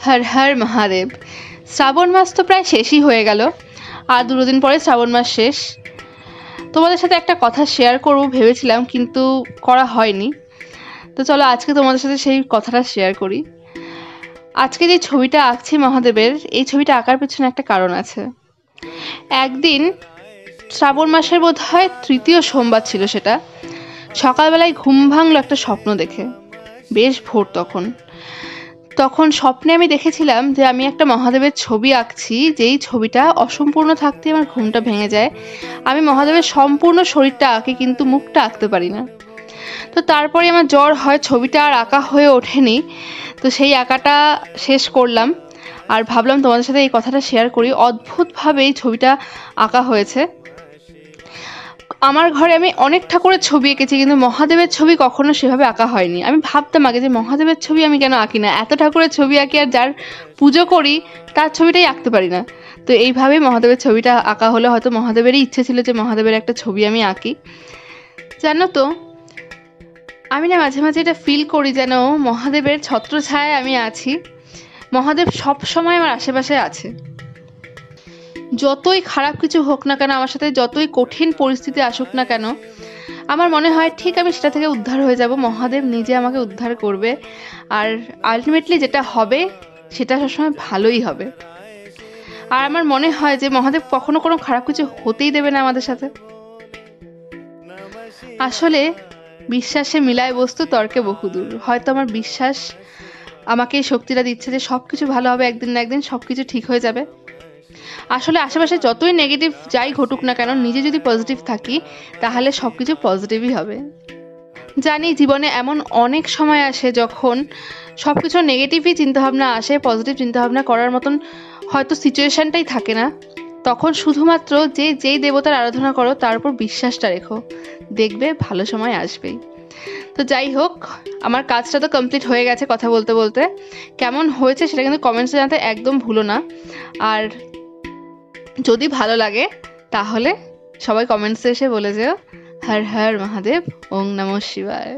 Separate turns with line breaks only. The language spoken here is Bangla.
হর হর মহাদেব। শ্রাবণ মাস তো প্রায় শেষই হয়ে গেল, আর 2 দিন পরে শ্রাবণ মাস শেষ। তোমাদের সাথে একটা কথা শেয়ার করব ভেবেছিলাম, কিন্তু করা হয়নি। তো চলো আজকে তোমাদের সাথে সেই কথাটা শেয়ার করি। আজকে যে ছবিটা আঁকছি মহাদেবের, এই ছবিটা আঁকার পেছনে একটা কারণ আছে। একদিন শ্রাবণ মাসের বোধহয় 3য় সোমবার ছিল, সেটা সকালবেলায় ঘুম ভাঙলো একটা স্বপ্ন দেখে। বেশ ভোর তখন স্বপ্নে আমি দেখেছিলাম যে আমি একটা মহাদেবের ছবি আঁকছি, যেই ছবিটা অসম্পূর্ণ থাকতে আমার ঘুমটা ভেঙে যায়। আমি মহাদেবের সম্পূর্ণ শরীরটা আঁকি, কিন্তু মুখটা আঁকতে পারি না। তো তারপরে আমার জ্বর হয়, ছবিটা আর আঁকা হয়ে ওঠেনি। তো সেই আঁকাটা শেষ করলাম, আর ভাবলাম তোমাদের সাথে এই কথাটা শেয়ার করি। অদ্ভুতভাবে এই ছবিটা আঁকা হয়েছে। আমার ঘরে আমি অনেক ঠাকুরের ছবি এঁকেছি, কিন্তু মহাদেবের ছবি কখনো সেভাবে আঁকা হয়নি। আমি ভাবতাম আগে যে মহাদেবের ছবি আমি কেন আঁকি না, এত ঠাকুরের ছবি আঁকি আর যার পুজো করি তার ছবিটাই আঁকতে পারি না। তো এইভাবেই মহাদেবের ছবিটা আঁকা হলো। হয়তো মহাদেবেরই ইচ্ছে ছিল যে মহাদেবের একটা ছবি আমি আঁকি। জানো তো, আমি না মাঝে মাঝে এটা ফিল করি যেন মহাদেবের ছত্রছায়ায় আমি আছি। মহাদেব সব সময় আমার আশেপাশে আছে। যতই খারাপ কিছু হোক না কেন আমার সাথে, যতই কঠিন পরিস্থিতি আসুক না কেন, আমার মনে হয় ঠিক আমি সেটা থেকে উদ্ধার হয়ে যাব। মহাদেব নিজে আমাকে উদ্ধার করবে, আর আলটিমেটলি যেটা হবে সেটা সবসময় ভালোই হবে। আর আমার মনে হয় যে মহাদেব কখনো কোনো খারাপ কিছু হতেই দেবে না আমাদের সাথে। আসলে বিশ্বাসে মিলায় বস্তু, তর্কে বহুদূর। হয়তো আমার বিশ্বাস আমাকে এই শক্তিটা দিচ্ছে যে সব কিছু ভালো হবে, একদিন না একদিন সব কিছু ঠিক হয়ে যাবে। আসলে আশেপাশে যতই নেগেটিভ যাই ঘটুক না কেন, নিজে যদি পজিটিভ থাকি তাহলে সব কিছু পজিটিভই হবে। জানি জীবনে এমন অনেক সময় আসে যখন সব কিছু নেগেটিভই চিন্তাভাবনা আসে, পজিটিভ চিন্তাভাবনা করার মতন হয়তো সিচুয়েশানটাই থাকে না। তখন শুধুমাত্র যেই দেবতার আরাধনা করো তার উপর বিশ্বাসটা রেখো, দেখবে ভালো সময় আসবেই। তো যাই হোক, আমার কাজটা তো কমপ্লিট হয়ে গেছে কথা বলতে বলতে। কেমন হয়েছে সেটা কিন্তু কমেন্টসে জানাতে একদম ভুলো না। আর যদি ভালো লাগে তাহলে সবাই কমেন্টসে এসে বলে যেও হর হর মহাদেব, ওং নমঃ শিবায়।